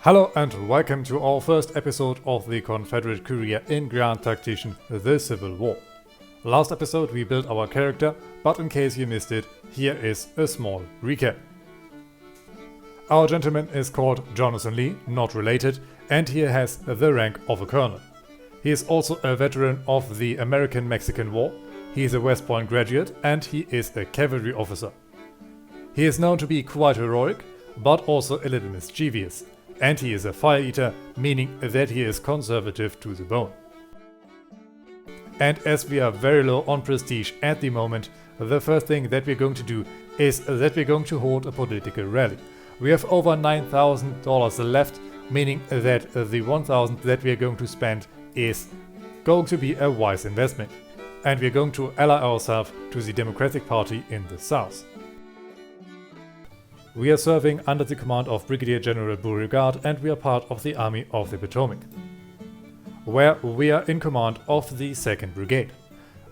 Hello and welcome to our first episode of the Confederate career in Grand Tactician, the Civil War. Last episode we built our character, but in case you missed it, here is a small recap. Our gentleman is called Jonathan Lee, not related, and he has the rank of a colonel. He is also a veteran of the American-Mexican War, he is a West Point graduate, and he is a cavalry officer. He is known to be quite heroic, but also a little mischievous. And he is a fire eater, meaning that he is conservative to the bone. And as we are very low on prestige at the moment, the first thing that we're going to do is that we're going to hold a political rally. We have over $9,000 left, meaning that the $1,000 that we are going to spend is going to be a wise investment. And we're going to ally ourselves to the Democratic Party in the South. We are serving under the command of Brigadier General Beauregard, and we are part of the Army of the Potomac, where we are in command of the 2nd Brigade.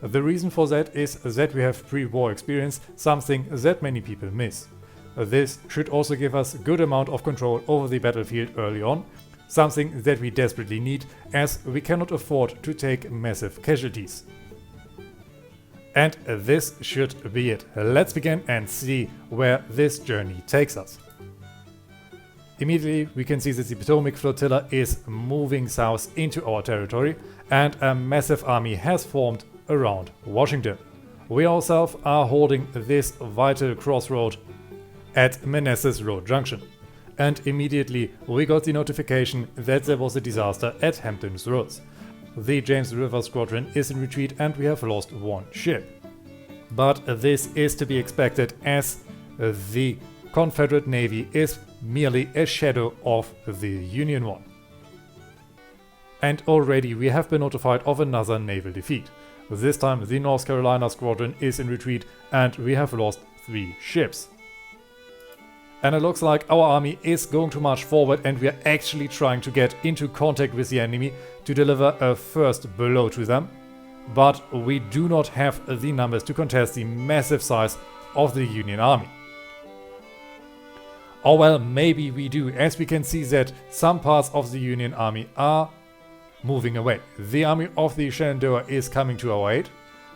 The reason for that is that we have pre-war experience, something that many people miss. This should also give us a good amount of control over the battlefield early on, something that we desperately need as we cannot afford to take massive casualties. And this should be it. Let's begin and see where this journey takes us. Immediately we can see that the Potomac flotilla is moving south into our territory and a massive army has formed around Washington. We ourselves are holding this vital crossroad at Manassas Road Junction. And immediately we got the notification that there was a disaster at Hampton's Roads. The James River Squadron is in retreat and we have lost one ship. But this is to be expected as the Confederate Navy is merely a shadow of the Union one. And already we have been notified of another naval defeat. This time the North Carolina Squadron is in retreat and we have lost 3 ships. And it looks like our army is going to march forward and we are actually trying to get into contact with the enemy to deliver a first blow to them. But we do not have the numbers to contest the massive size of the Union Army. Or well, maybe we do, as we can see that some parts of the Union Army are moving away. The army of the Shenandoah is coming to our aid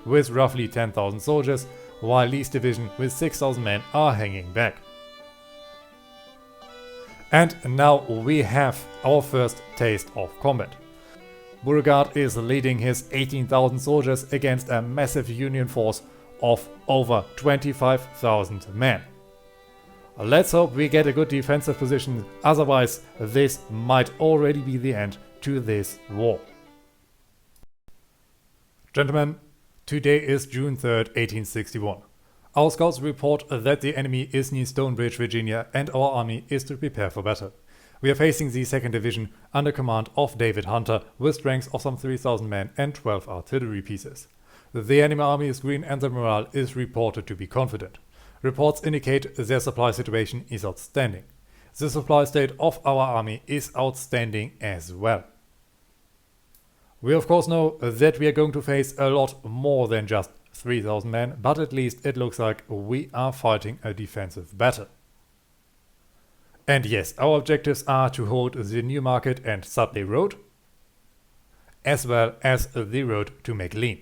with roughly 10,000 soldiers, while Lee's division with 6,000 men are hanging back. And now we have our first taste of combat. Beauregard is leading his 18,000 soldiers against a massive Union force of over 25,000 men. Let's hope we get a good defensive position, otherwise this might already be the end to this war. Gentlemen, today is June 3rd, 1861. Our scouts report that the enemy is near Stonebridge, Virginia, and our army is to prepare for battle. We are facing the 2nd Division under command of David Hunter with strengths of some 3,000 men and 12 artillery pieces. The enemy army is green and the morale is reported to be confident. Reports indicate their supply situation is outstanding. The supply state of our army is outstanding as well. We of course know that we are going to face a lot more than just 3,000 men, but at least it looks like we are fighting a defensive battle. And yes, our objectives are to hold the Newmarket and Sudley Road, as well as the road to McLean.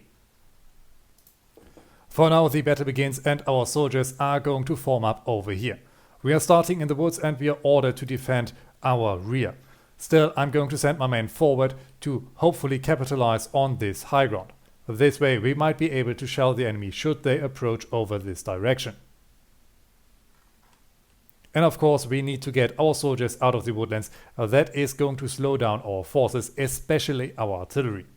For now the battle begins and our soldiers are going to form up over here. We are starting in the woods and we are ordered to defend our rear. Still, I'm going to send my men forward to hopefully capitalize on this high ground. This way we might be able to shell the enemy should they approach over this direction. And of course we need to get our soldiers out of the woodlands. That is going to slow down our forces, especially our artillery.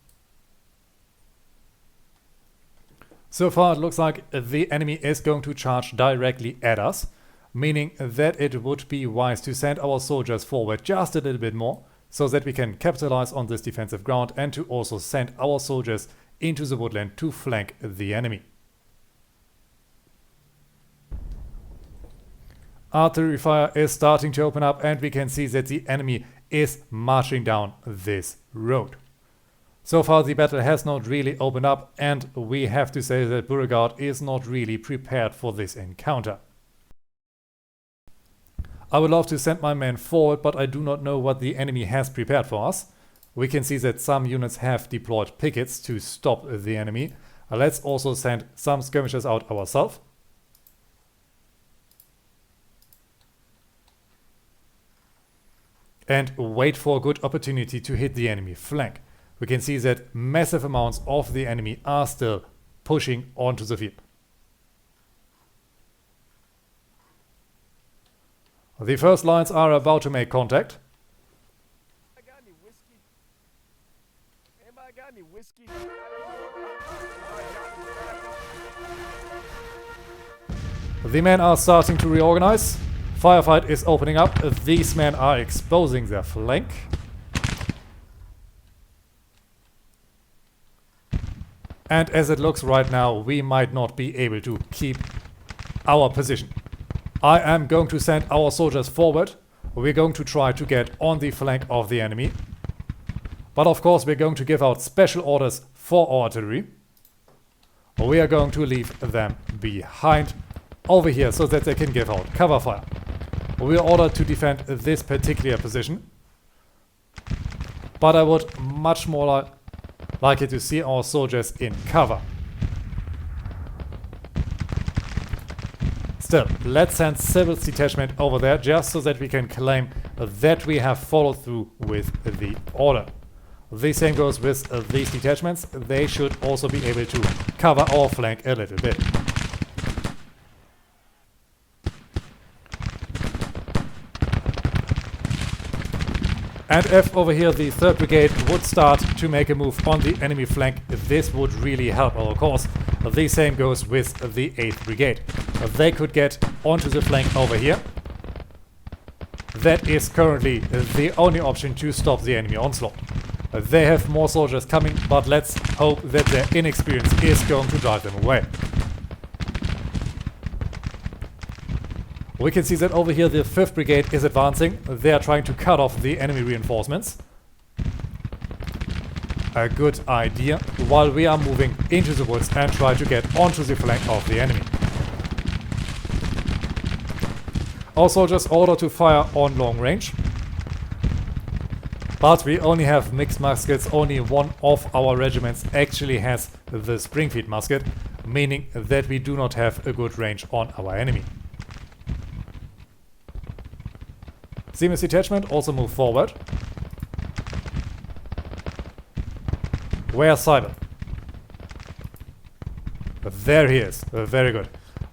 So far it looks like the enemy is going to charge directly at us, meaning that it would be wise to send our soldiers forward just a little bit more so that we can capitalize on this defensive ground and to also send our soldiers into the woodland to flank the enemy. Artillery fire is starting to open up and we can see that the enemy is marching down this road. So far the battle has not really opened up and we have to say that Beauregard is not really prepared for this encounter. I would love to send my men forward, but I do not know what the enemy has prepared for us. We can see that some units have deployed pickets to stop the enemy. Let's also send some skirmishers out ourselves. And wait for a good opportunity to hit the enemy flank. We can see that massive amounts of the enemy are still pushing onto the field. The first lines are about to make contact. The men are starting to reorganize. Firefight is opening up. These men are exposing their flank. And as it looks right now, we might not be able to keep our position. I am going to send our soldiers forward. We're going to try to get on the flank of the enemy. But of course, we're going to give out special orders for artillery. We are going to leave them behind over here so that they can give out cover fire. We are ordered to defend this particular position. But I would much more like it to see our soldiers in cover. Still, let's send civils detachment over there just so that we can claim that we have followed through with the order. The same goes with these detachments. They should also be able to cover our flank a little bit. And if over here the 3rd Brigade would start to make a move on the enemy flank, this would really help our cause. The same goes with the 8th Brigade. They could get onto the flank over here. That is currently the only option to stop the enemy onslaught. They have more soldiers coming, but let's hope that their inexperience is going to drive them away. We can see that over here the 5th Brigade is advancing. They are trying to cut off the enemy reinforcements. A good idea, while we are moving into the woods and try to get onto the flank of the enemy. Our soldiers ordered to fire on long range. But we only have mixed muskets. Only one of our regiments actually has the Springfield musket, meaning that we do not have a good range on our enemy. Siemens detachment also move forward. Where's Cyber? There he is. Very good.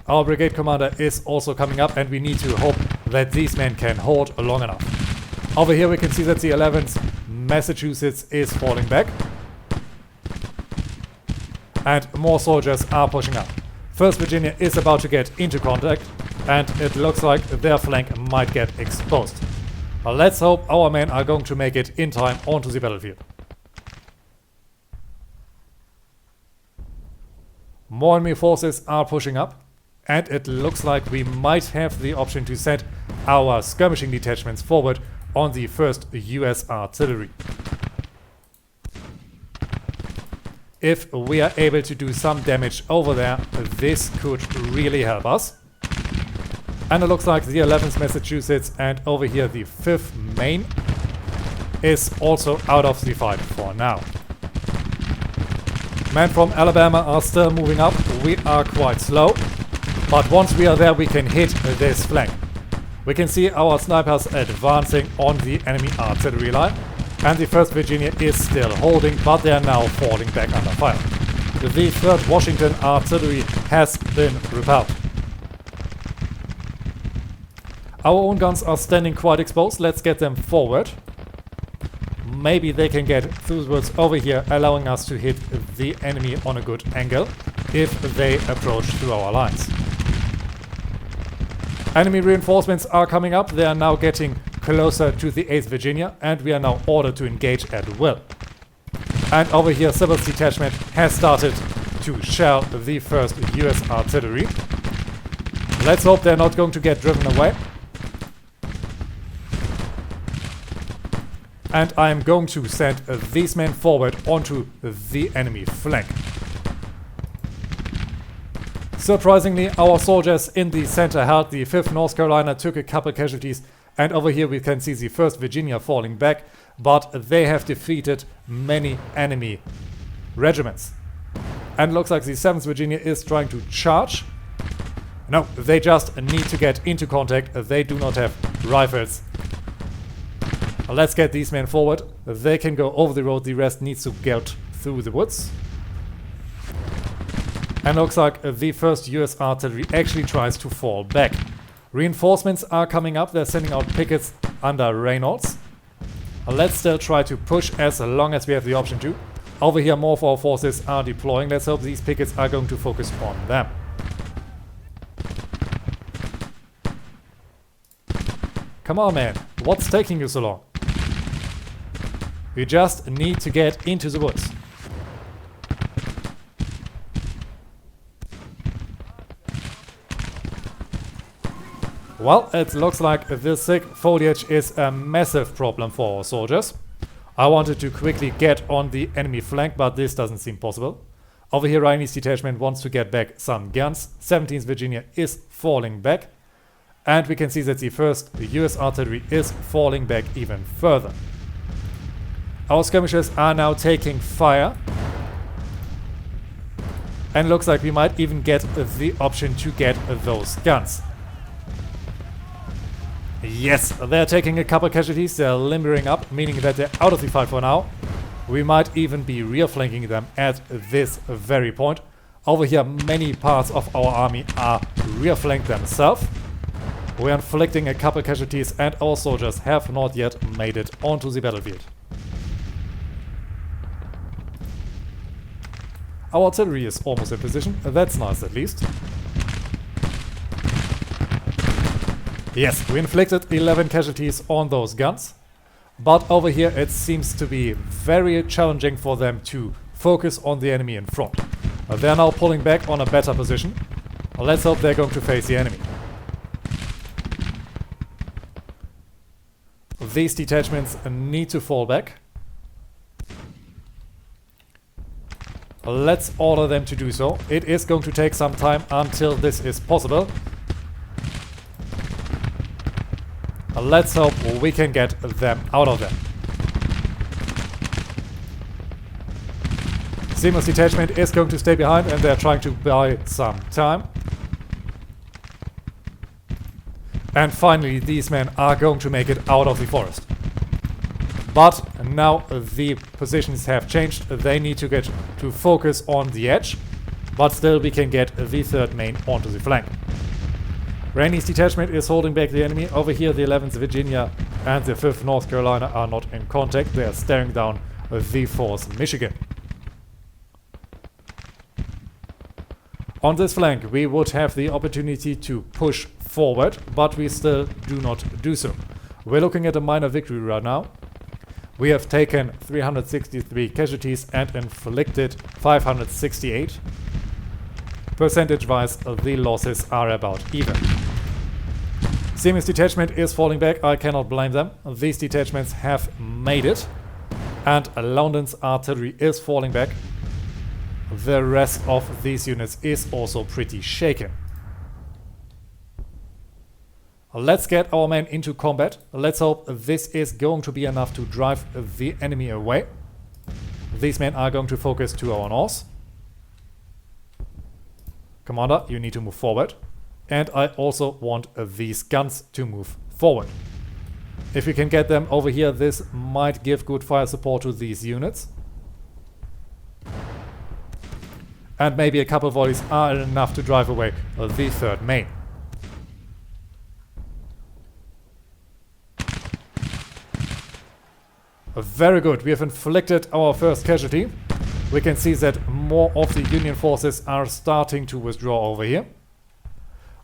Our brigade commander is also coming up, and we need to hope that these men can hold long enough. Over here we can see that the 11th Massachusetts is falling back. And more soldiers are pushing up. 1st Virginia is about to get into contact, and it looks like their flank might get exposed. Let's hope our men are going to make it in time onto the battlefield. More enemy forces are pushing up, and it looks like we might have the option to send our skirmishing detachments forward on the 1st US artillery. If we are able to do some damage over there, this could really help us. And it looks like the 11th Massachusetts and over here the 5th Maine is also out of the fight for now. Men from Alabama are still moving up. We are quite slow, but once we are there we can hit this flank. We can see our snipers advancing on the enemy artillery line, and the 1st Virginia is still holding, but they are now falling back under fire. The 3rd Washington artillery has been repelled. Our own guns are standing quite exposed. Let's get them forward. Maybe they can get through the woods over here, allowing us to hit the enemy on a good angle if they approach through our lines. Enemy reinforcements are coming up. They are now getting closer to the 8th Virginia, and we are now ordered to engage at will. And over here, Civils detachment has started to shell the 1st US artillery. Let's hope they're not going to get driven away. And I'm going to send these men forward onto the enemy flank. Surprisingly, our soldiers in the center held. The 5th North Carolina took a couple casualties, and over here we can see the 1st Virginia falling back, but they have defeated many enemy regiments. And looks like the 7th Virginia is trying to charge. No, they just need to get into contact. They do not have rifles. Let's get these men forward. They can go over the road. The rest needs to get through the woods. And looks like the 1st US artillery actually tries to fall back. Reinforcements are coming up. They're sending out pickets under Reynolds. Let's still try to push as long as we have the option to. Over here, more of our forces are deploying. Let's hope these pickets are going to focus on them. Come on, man. What's taking you so long? We just need to get into the woods. Well, it looks like this thick foliage is a massive problem for our soldiers. I wanted to quickly get on the enemy flank, but this doesn't seem possible. Over here, Riley's detachment wants to get back some guns. 17th Virginia is falling back. And we can see that the 1st US artillery is falling back even further. Our skirmishers are now taking fire. And looks like we might even get the option to get those guns. Yes, they're taking a couple casualties. They're limbering up, meaning that they're out of the fight for now. We might even be rear flanking them at this very point. Over here, many parts of our army are rear flanked themselves. We're inflicting a couple casualties, and our soldiers have not yet made it onto the battlefield. Our artillery is almost in position. That's nice, at least. Yes, we inflicted 11 casualties on those guns. But over here it seems to be very challenging for them to focus on the enemy in front. They're now pulling back on a better position. Let's hope they're going to face the enemy. These detachments need to fall back. Let's order them to do so. It is going to take some time until this is possible. Let's hope we can get them out of there. Seymour's detachment is going to stay behind, and they're trying to buy some time. And finally, these men are going to make it out of the forest. But now the positions have changed. They need to get to focus on the edge. But still we can get the 3rd Maine onto the flank. Rainey's detachment is holding back the enemy. Over here, the 11th Virginia and the 5th North Carolina are not in contact. They are staring down the 4th Michigan. On this flank, we would have the opportunity to push forward, but we still do not do so. We're looking at a minor victory right now. We have taken 363 casualties and inflicted 568. Percentage-wise, the losses are about even. Seymour's detachment is falling back. I cannot blame them. These detachments have made it. And London's artillery is falling back. The rest of these units is also pretty shaken. Let's get our men into combat. Let's hope this is going to be enough to drive the enemy away. These men are going to focus to our north. Commander, you need to move forward. And I also want these guns to move forward. If we can get them over here, this might give good fire support to these units. And maybe a couple volleys are enough to drive away the 3rd Maine. Very good, we have inflicted our first casualty. We can see that more of the Union forces are starting to withdraw over here.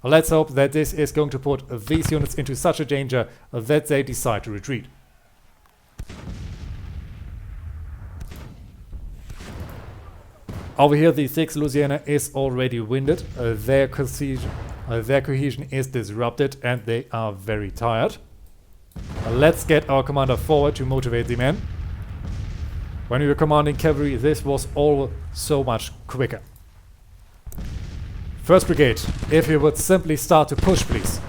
Let's hope that this is going to put these units into such a danger that they decide to retreat. Over here, the 6th Louisiana is already winded. Their cohesion is disrupted and they are very tired. Let's get our commander forward to motivate the men. When we were commanding cavalry, this was all so much quicker. First Brigade, if you would simply start to push, please.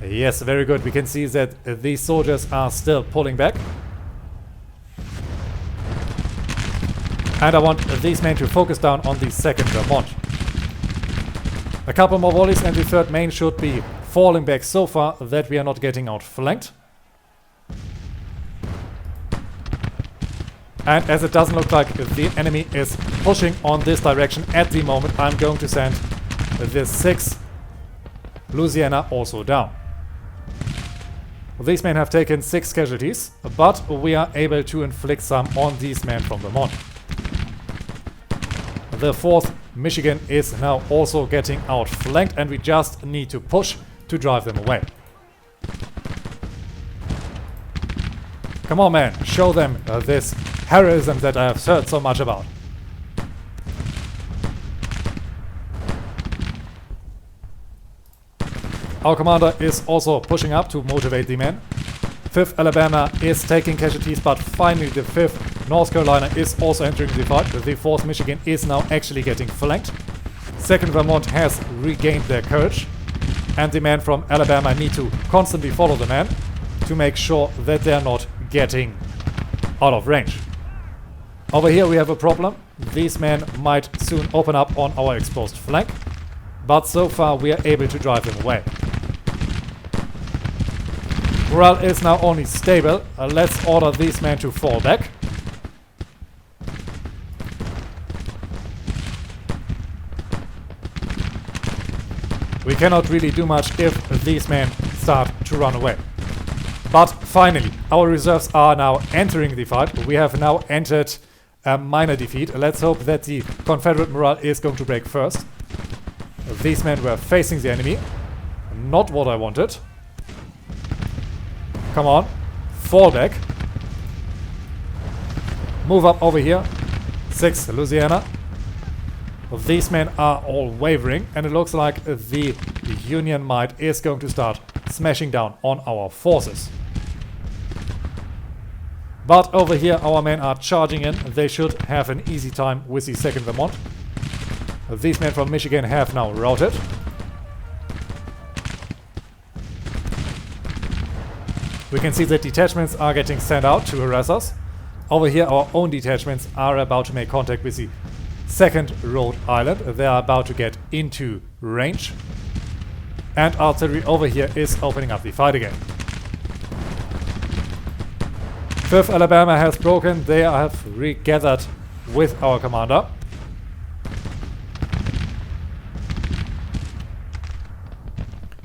Yes, very good. We can see that these soldiers are still pulling back. And I want these men to focus down on the 2nd Vermont. A couple more volleys and the 3rd main should be falling back so far that we are not getting outflanked. And as it doesn't look like the enemy is pushing on this direction at the moment, I'm going to send the 6th Louisiana also down. These men have taken 6 casualties, but we are able to inflict some on these men from Vermont. The 4th Michigan is now also getting outflanked, and we just need to push to drive them away. Come on, man, show them this heroism that I have heard so much about. Our commander is also pushing up to motivate the men. 5th Alabama is taking casualties, but finally the 5th North Carolina is also entering the fight. The 4th Michigan is now actually getting flanked. 2nd Vermont has regained their courage, and the men from Alabama need to constantly follow the men to make sure that they are not getting out of range. Over here we have a problem. These men might soon open up on our exposed flank, but so far we are able to drive them away. Morale is now only stable. Let's order these men to fall back. We cannot really do much if these men start to run away. But finally, our reserves are now entering the fight. We have now entered a minor defeat. Let's hope that the Confederate morale is going to break first. These men were facing the enemy. Not what I wanted. Come on, fall back. Move up over here. 6th Louisiana. These men are all wavering, and it looks like the Union might is going to start smashing down on our forces. But over here our men are charging in. They should have an easy time with the 2nd Vermont. These men from Michigan have now routed. We can see that detachments are getting sent out to harass us. Over here our own detachments are about to make contact with the 2nd Rhode Island. They are about to get into range. And artillery over here is opening up the fight again. 5th Alabama has broken. They have regathered with our commander.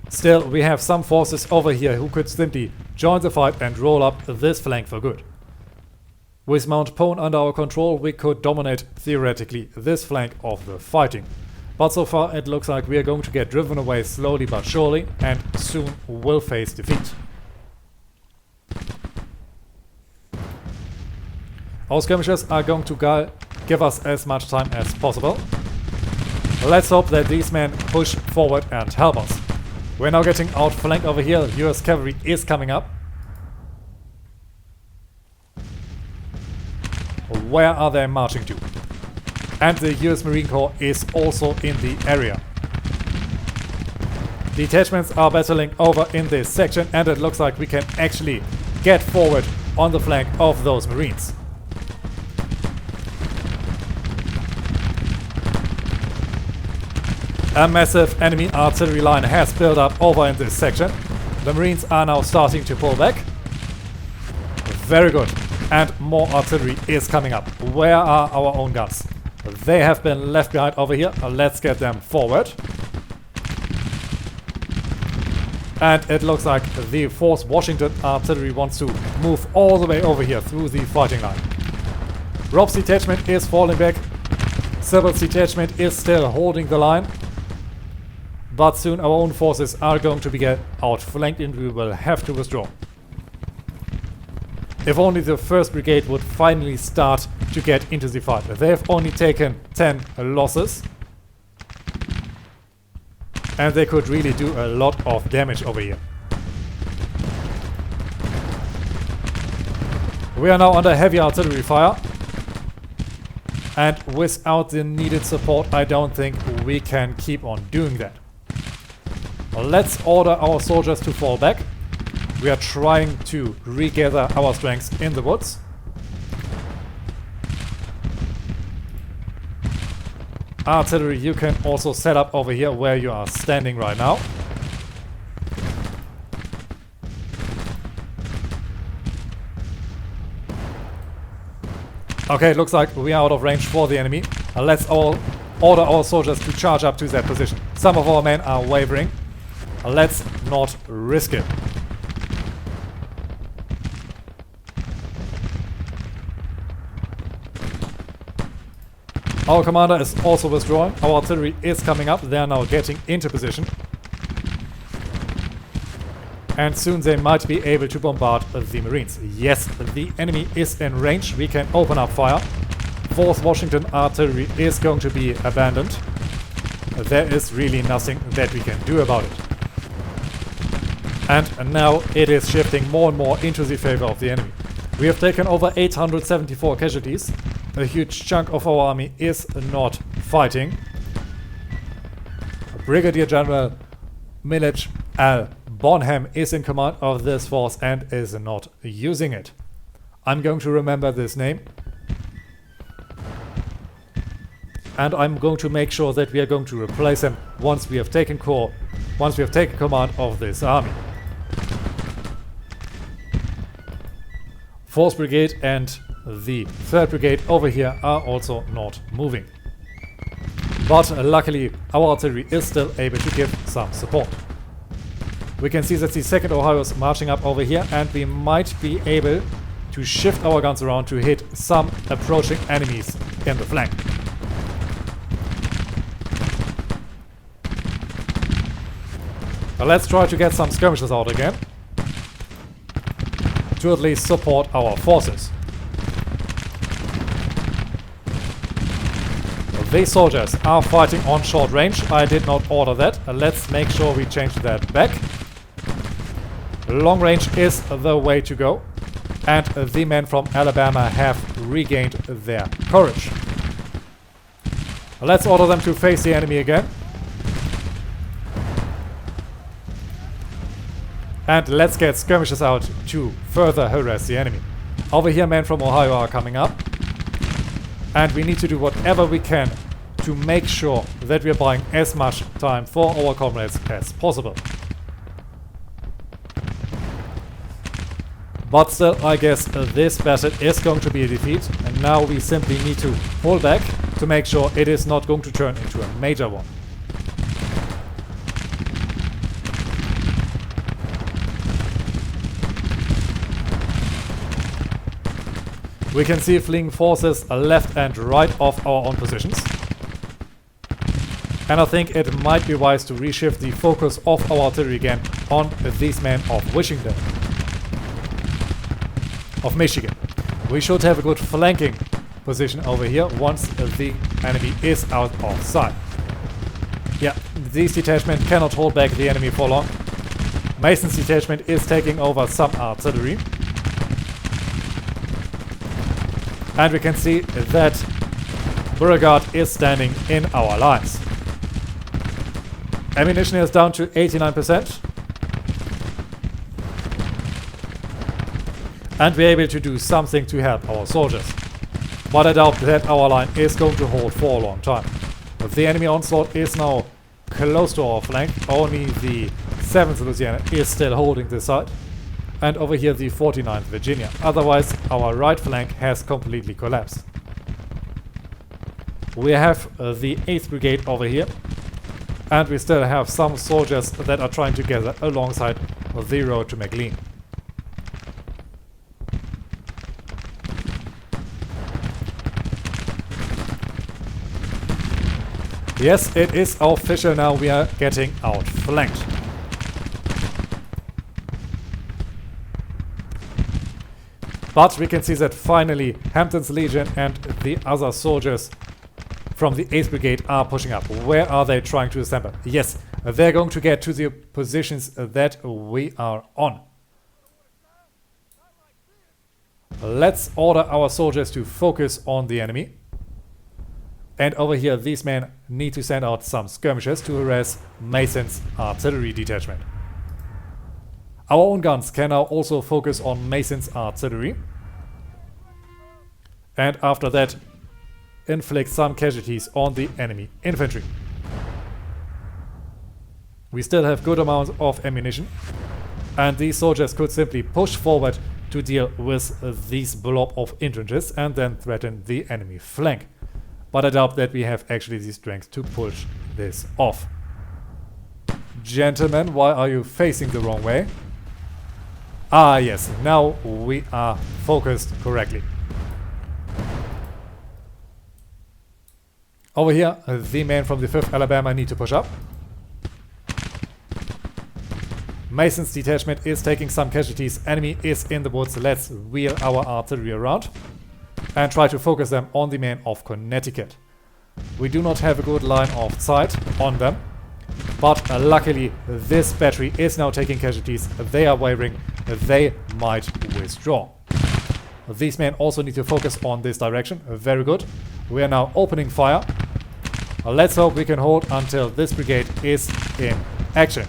Still, we have some forces over here who could simply join the fight and roll up this flank for good. With Mount Pone under our control, we could dominate, theoretically, this flank of the fighting. But so far it looks like we are going to get driven away slowly but surely, and soon will face defeat. Our skirmishers are going to give us as much time as possible. Let's hope that these men push forward and help us. We're now getting outflanked over here. US cavalry is coming up. Where are they marching to? And the US Marine Corps is also in the area. Detachments are battling over in this section, and it looks like we can actually get forward on the flank of those Marines. A massive enemy artillery line has built up over in this section. The Marines are now starting to pull back. Very good. And more artillery is coming up. Where are our own guns? They have been left behind over here. Let's get them forward. And it looks like the 4th Washington artillery wants to move all the way over here through the fighting line. Rob's detachment is falling back. Sybil's detachment is still holding the line. But soon our own forces are going to be outflanked and we will have to withdraw. If only the 1st Brigade would finally start to get into the fight. They have only taken 10 losses. And they could really do a lot of damage over here. We are now under heavy artillery fire. And without the needed support, I don't think we can keep on doing that. Let's order our soldiers to fall back. We are trying to regather our strength in the woods. Artillery, you can also set up over here where you are standing right now. Okay, it looks like we are out of range for the enemy. Let's all order our soldiers to charge up to that position. Some of our men are wavering. Let's not risk it. Our commander is also withdrawing. Our artillery is coming up. They are now getting into position. And soon they might be able to bombard the Marines. Yes, the enemy is in range. We can open up fire. 4th Washington artillery is going to be abandoned. There is really nothing that we can do about it. And now it is shifting more and more into the favor of the enemy. We have taken over 874 casualties. A huge chunk of our army is not fighting. Brigadier General Milledge Al Bonham is in command of this force and is not using it. I'm going to remember this name. And I'm going to make sure that we are going to replace him once we have taken command of this army. 4th Brigade and the 3rd Brigade over here are also not moving. But luckily our artillery is still able to give some support. We can see that the 2nd Ohio is marching up over here, and we might be able to shift our guns around to hit some approaching enemies in the flank. But let's try to get some skirmishes out again to at least support our forces. These soldiers are fighting on short range. I did not order that. Let's make sure we change that back. Long range is the way to go. And the men from Alabama have regained their courage. Let's order them to face the enemy again. And let's get skirmishes out to further harass the enemy. Over here, men from Ohio are coming up. And we need to do whatever we can to make sure that we are buying as much time for our comrades as possible. But still, I guess this battle is going to be a defeat. And now we simply need to pull back to make sure it is not going to turn into a major one. We can see fleeing forces left and right of our own positions. And I think it might be wise to reshift the focus of our artillery again on these men of Washington. Of Michigan. We should have a good flanking position over here once the enemy is out of sight. Yeah, these detachments cannot hold back the enemy for long. Mason's detachment is taking over some artillery. And we can see that Beauregard is standing in our lines. Ammunition is down to 89%. And we're able to do something to help our soldiers. But I doubt that our line is going to hold for a long time. The enemy onslaught is now close to our flank. Only the 7th Louisiana is still holding this side. And over here the 49th Virginia. Otherwise our right flank has completely collapsed. We have the 8th Brigade over here. And we still have some soldiers that are trying to gather alongside the road to McLean. Yes, it is official now, we are getting outflanked. But we can see that finally Hampton's Legion and the other soldiers from the 8th Brigade are pushing up. Where are they trying to assemble? Yes, they're going to get to the positions that we are on. Let's order our soldiers to focus on the enemy. And over here, these men need to send out some skirmishers to harass Mason's artillery detachment. Our own guns can now also focus on Mason's artillery. And after that, inflict some casualties on the enemy infantry. We still have good amounts of ammunition. And these soldiers could simply push forward to deal with these blob of infantry and then threaten the enemy flank. But I doubt that we have actually the strength to push this off. Gentlemen, why are you facing the wrong way? Ah, yes, now we are focused correctly. Over here, the men from the 5th Alabama need to push up. Mason's detachment is taking some casualties. Enemy is in the woods. Let's wheel our artillery around and try to focus them on the men of Connecticut. We do not have a good line of sight on them, but luckily this battery is now taking casualties. They are wavering. They might withdraw. These men also need to focus on this direction. Very good. We are now opening fire. Let's hope we can hold until this brigade is in action.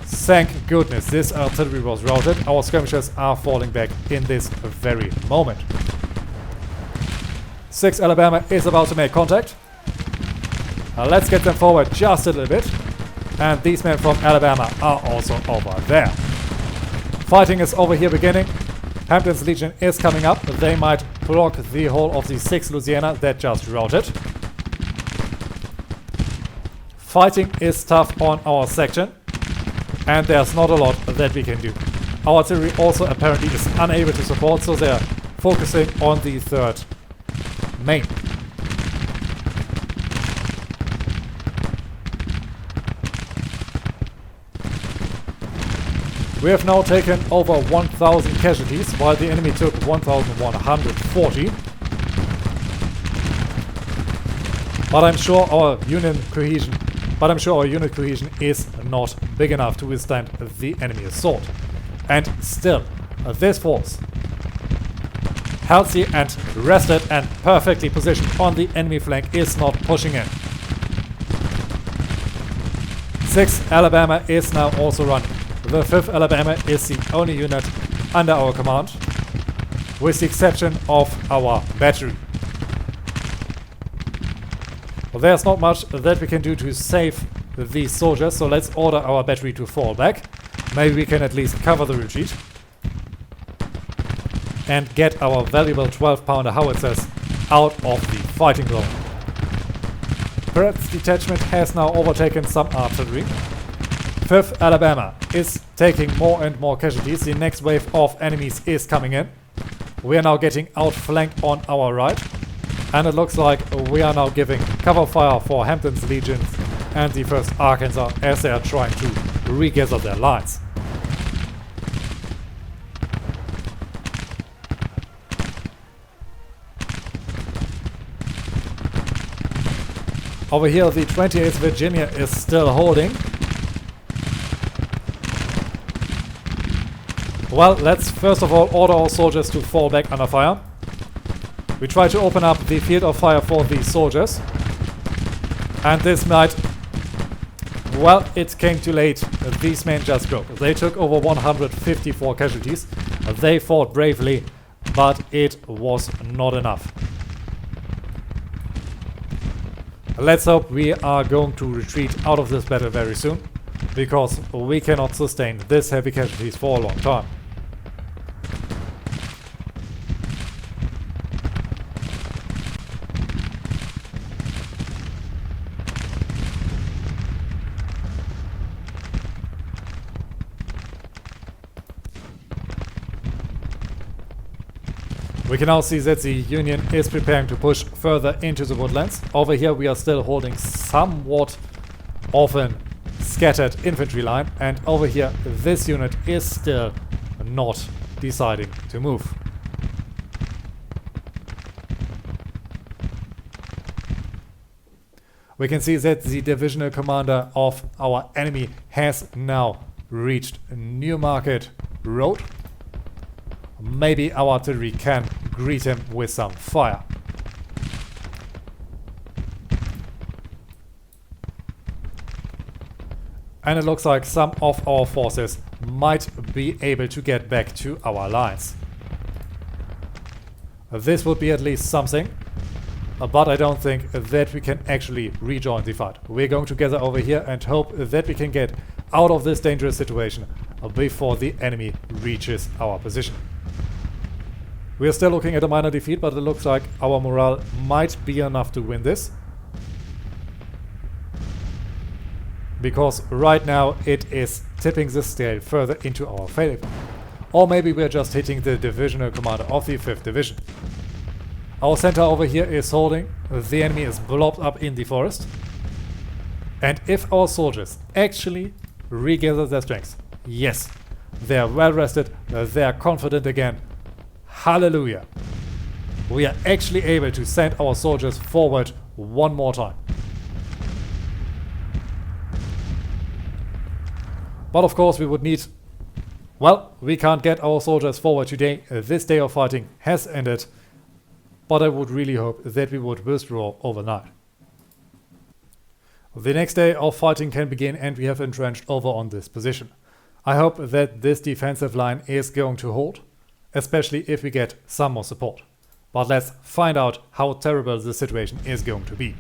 Thank goodness this artillery was routed. Our skirmishers are falling back in this very moment. 6th Alabama is about to make contact. Let's get them forward just a little bit. And these men from Alabama are also over there. Fighting is over here beginning. Hampton's Legion is coming up. They might block the whole of the 6th Louisiana that just routed. Fighting is tough on our section. And there's not a lot that we can do. Our artillery also apparently is unable to support, so they're focusing on the 3rd Maine. We have now taken over 1,000 casualties, while the enemy took 1,140. But I'm sure our unit cohesion is not big enough to withstand the enemy assault. And still, this force, healthy and rested and perfectly positioned on the enemy flank, is not pushing in. 6th Alabama is now also running. The 5th Alabama is the only unit under our command, with the exception of our battery. Well, there's not much that we can do to save these soldiers, so let's order our battery to fall back. Maybe we can at least cover the retreat and get our valuable 12-pounder howitzers out of the fighting zone. Pratt's detachment has now overtaken some artillery. 5th Alabama is taking more and more casualties. The next wave of enemies is coming in. We are now getting outflanked on our right. And it looks like we are now giving cover fire for Hampton's legions and the 1st Arkansas as they are trying to regather their lines. Over here, the 28th Virginia is still holding. Well, let's first of all order our soldiers to fall back under fire. We try to open up the field of fire for these soldiers. And this might... Well, it came too late. These men just broke. They took over 154 casualties. They fought bravely, but it was not enough. Let's hope we are going to retreat out of this battle very soon, because we cannot sustain this heavy casualties for a long time. We can now see that the Union is preparing to push further into the woodlands. Over here we are still holding somewhat of a scattered infantry line, and over here this unit is still not deciding to move. We can see that the divisional commander of our enemy has now reached Newmarket Road. Maybe our artillery can greet him with some fire. And it looks like some of our forces might be able to get back to our lines. This would be at least something, but I don't think that we can actually rejoin the fight. We're going to gather over here and hope that we can get out of this dangerous situation before the enemy reaches our position. We are still looking at a minor defeat, but it looks like our morale might be enough to win this. Because right now it is tipping the scale further into our favor. Or maybe we're just hitting the divisional commander of the 5th Division. Our center over here is holding. The enemy is blobbed up in the forest. And if our soldiers actually regather their strength, yes, they are well rested, they are confident again. Hallelujah. We are actually able to send our soldiers forward one more time. But of course we would need... Well, we can't get our soldiers forward today. This day of fighting has ended. But I would really hope that we would withdraw overnight. The next day of fighting can begin and we have entrenched over on this position. I hope that this defensive line is going to hold, especially if we get some more support. But let's find out how terrible the situation is going to be.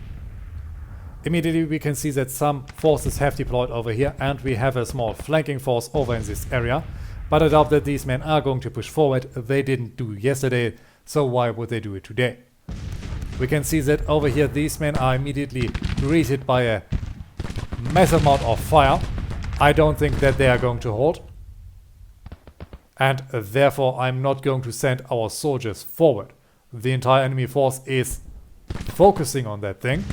Immediately we can see that some forces have deployed over here and we have a small flanking force over in this area. But I doubt that these men are going to push forward. They didn't do yesterday, so why would they do it today? We can see that over here these men are immediately greeted by a massive amount of fire. I don't think that they are going to hold. And therefore I'm not going to send our soldiers forward. The entire enemy force is focusing on that thing.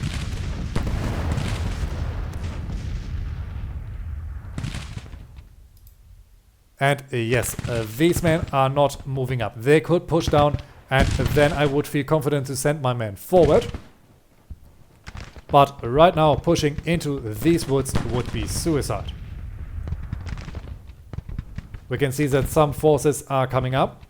And yes, these men are not moving up. They could push down and then I would feel confident to send my men forward. But right now pushing into these woods would be suicide. We can see that some forces are coming up.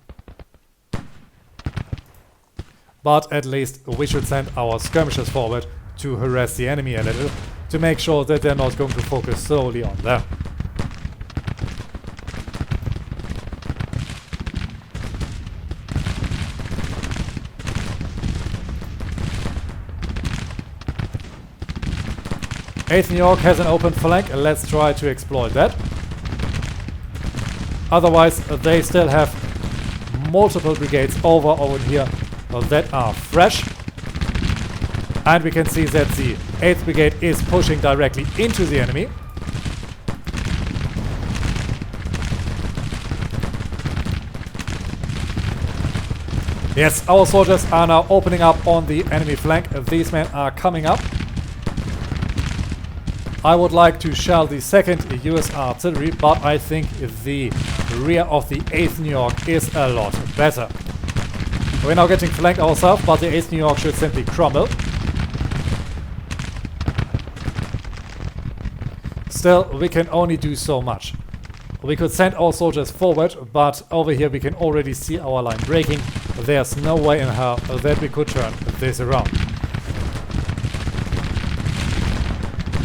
But at least we should send our skirmishers forward to harass the enemy a little, to make sure that they're not going to focus solely on them. Eighth New York has an open flank, let's try to exploit that. Otherwise they still have multiple brigades over here that are fresh. And we can see that the 8th Brigade is pushing directly into the enemy. Yes, our soldiers are now opening up on the enemy flank. These men are coming up. I would like to shell the 2nd US artillery, but I think the rear of the 8th New York is a lot better. We're now getting flanked ourselves, but the 8th New York should simply crumble. Still, we can only do so much. We could send our soldiers forward, but over here we can already see our line breaking. There's no way in hell that we could turn this around.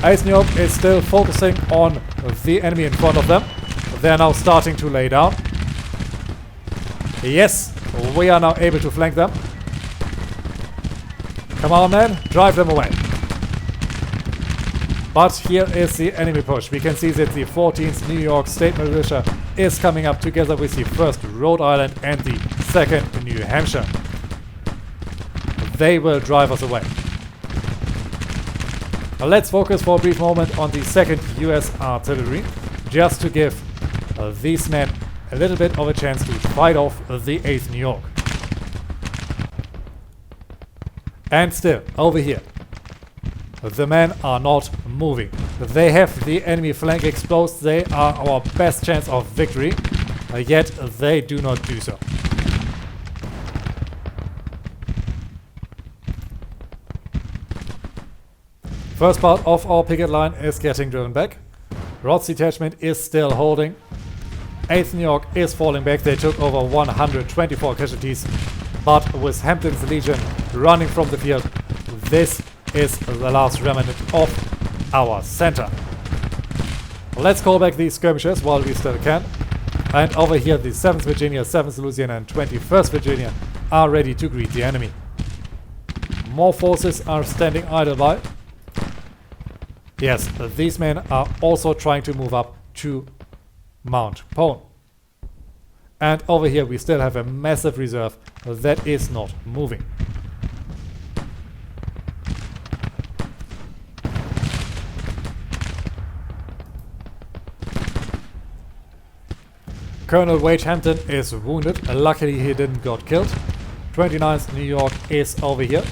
8th New York is still focusing on the enemy in front of them. They're now starting to lay down. Yes, we are now able to flank them. Come on, men, drive them away. But here is the enemy push. We can see that the 14th New York State Militia is coming up together with the 1st Rhode Island and the 2nd New Hampshire. They will drive us away. Now let's focus for a brief moment on the 2nd US Artillery, just to give these men a little bit of a chance to fight off the 8th New York. And still, over here, the men are not moving. They have the enemy flank exposed. They are our best chance of victory, yet they do not do so. First part of our picket line is getting driven back. Roth's detachment is still holding. 8th New York is falling back. They took over 124 casualties, but with Hampton's Legion running from the field, this is the last remnant of our center. Let's call back these skirmishers while we still can. And over here the 7th Virginia, 7th Louisiana and 21st Virginia are ready to greet the enemy. More forces are standing idle by. Yes, these men are also trying to move up to Mount Pone. And over here we still have a massive reserve that is not moving. Colonel Wade Hampton is wounded. Luckily he didn't got killed. 29th New York is over here.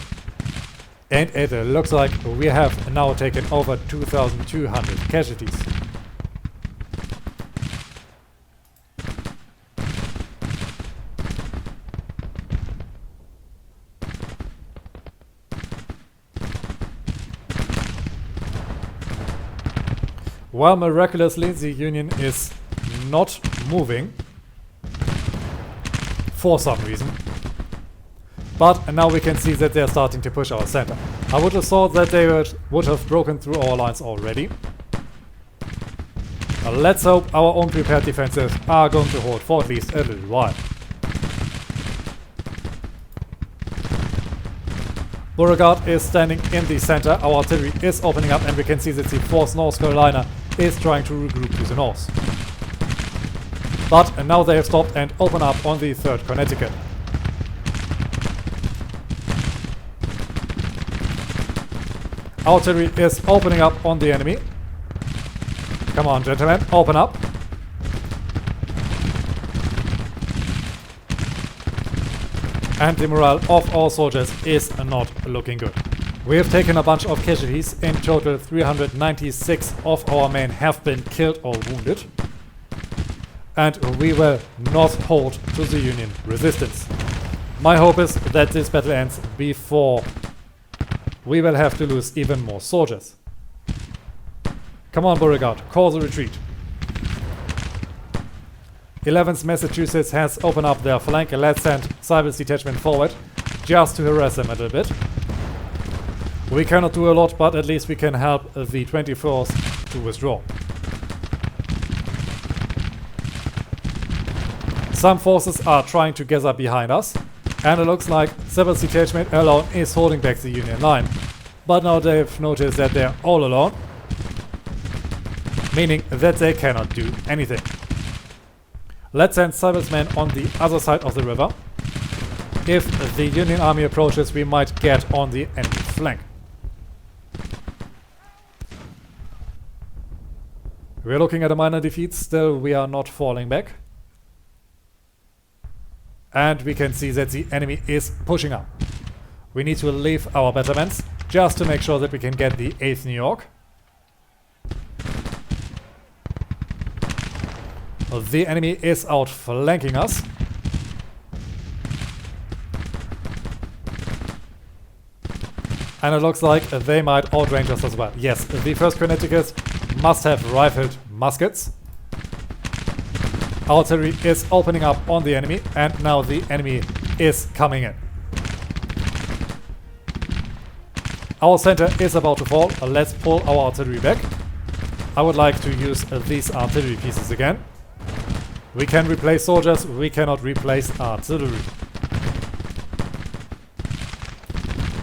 And it looks like we have now taken over 2,200 casualties. Well, miraculously the Union is not moving for some reason. But now we can see that they're starting to push our center. I would have thought that they would have broken through our lines already. Let's hope our own prepared defenses are going to hold for at least a little while. Beauregard is standing in the center. Our artillery is opening up and we can see that the 4th North Carolina is trying to regroup to the north. But now they have stopped and open up on the 3rd Connecticut. Artillery is opening up on the enemy. Come on, gentlemen, open up. And the morale of our soldiers is not looking good. We have taken a bunch of casualties. In total, 396 of our men have been killed or wounded. And we will not hold to the Union resistance. My hope is that this battle ends before we will have to lose even more soldiers. Come on, Beauregard, call the retreat. 11th Massachusetts has opened up their flank. Let's send Cybers detachment forward just to harass them a little bit. We cannot do a lot, but at least we can help the 24th to withdraw. Some forces are trying to gather behind us, and it looks like Cybers detachment alone is holding back the Union line. But now they've noticed that they're all alone, meaning that they cannot do anything. Let's send Cybersmen on the other side of the river. If the Union army approaches, we might get on the enemy flank. We're looking at a minor defeat, still we are not falling back. And we can see that the enemy is pushing up. We need to leave our battlements just to make sure that we can get the 8th New York. The enemy is outflanking us. And it looks like they might outrange us as well. Yes, the 1st Connecticut must have rifled muskets. Artillery is opening up on the enemy, and now the enemy is coming in. Our center is about to fall. Let's pull our artillery back. I would like to use these artillery pieces again. We can replace soldiers, we cannot replace artillery.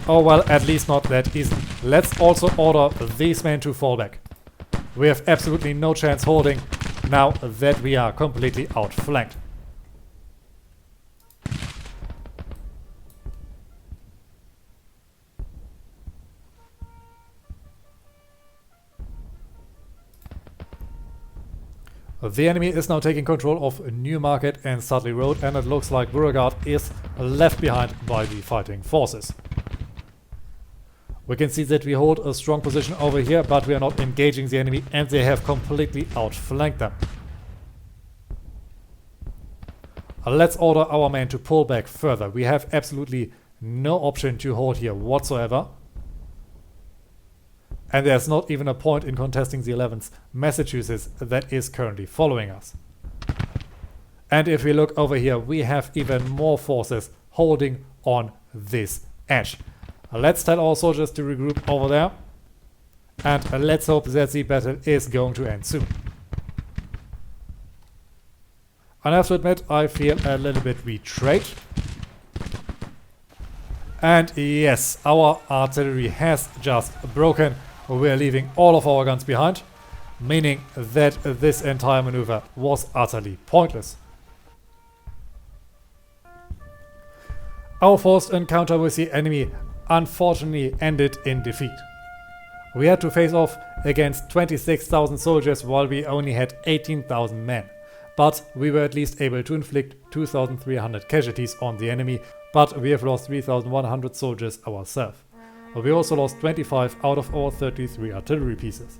Oh well, at least not that easy. Let's also order these men to fall back. We have absolutely no chance holding now that we are completely outflanked. The enemy is now taking control of Newmarket and Sudley Road, and it looks like Beauregard is left behind by the fighting forces. We can see that we hold a strong position over here, but we are not engaging the enemy, and they have completely outflanked them. Let's order our men to pull back further. We have absolutely no option to hold here whatsoever. And there's not even a point in contesting the 11th Massachusetts that is currently following us. And if we look over here, we have even more forces holding on this edge. Let's tell our soldiers to regroup over there. And let's hope that the battle is going to end soon. I have to admit, I feel a little bit betrayed. And yes, our artillery has just broken. We are leaving all of our guns behind, meaning that this entire maneuver was utterly pointless. Our first encounter with the enemy unfortunately ended in defeat. We had to face off against 26,000 soldiers while we only had 18,000 men. But we were at least able to inflict 2,300 casualties on the enemy, but we have lost 3,100 soldiers ourselves. We also lost 25 out of our 33 artillery pieces.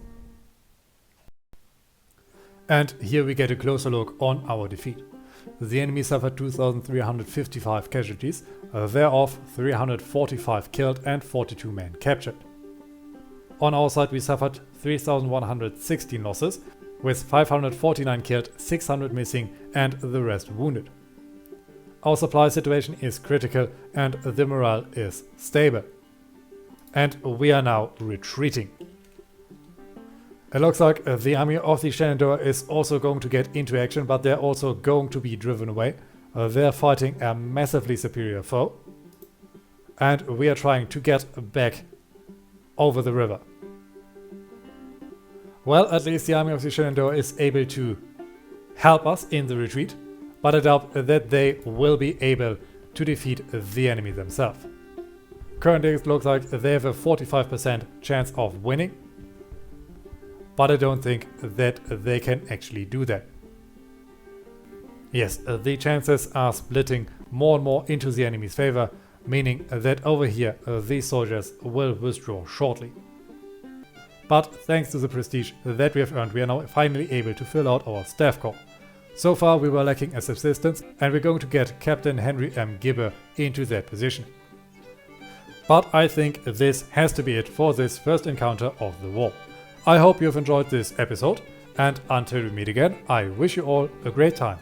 And here we get a closer look on our defeat. The enemy suffered 2,355 casualties, thereof 345 killed and 42 men captured. On our side we suffered 3,116 losses, with 549 killed, 600 missing and the rest wounded. Our supply situation is critical and the morale is stable. And we are now retreating. It looks like the army of the Shenandoah is also going to get into action, but they're also going to be driven away. They're fighting a massively superior foe. And we are trying to get back over the river. Well, at least the army of the Shenandoah is able to help us in the retreat, but I doubt that they will be able to defeat the enemy themselves. Currently it looks like they have a 45% chance of winning, but I don't think that they can actually do that. Yes, the chances are splitting more and more into the enemy's favor, meaning that over here these soldiers will withdraw shortly. But thanks to the prestige that we have earned, we are now finally able to fill out our staff corps. So far we were lacking a subsistence, and we're going to get Captain Henry M. Gibber into that position. But I think this has to be it for this first encounter of the war. I hope you have enjoyed this episode, and until we meet again, I wish you all a great time.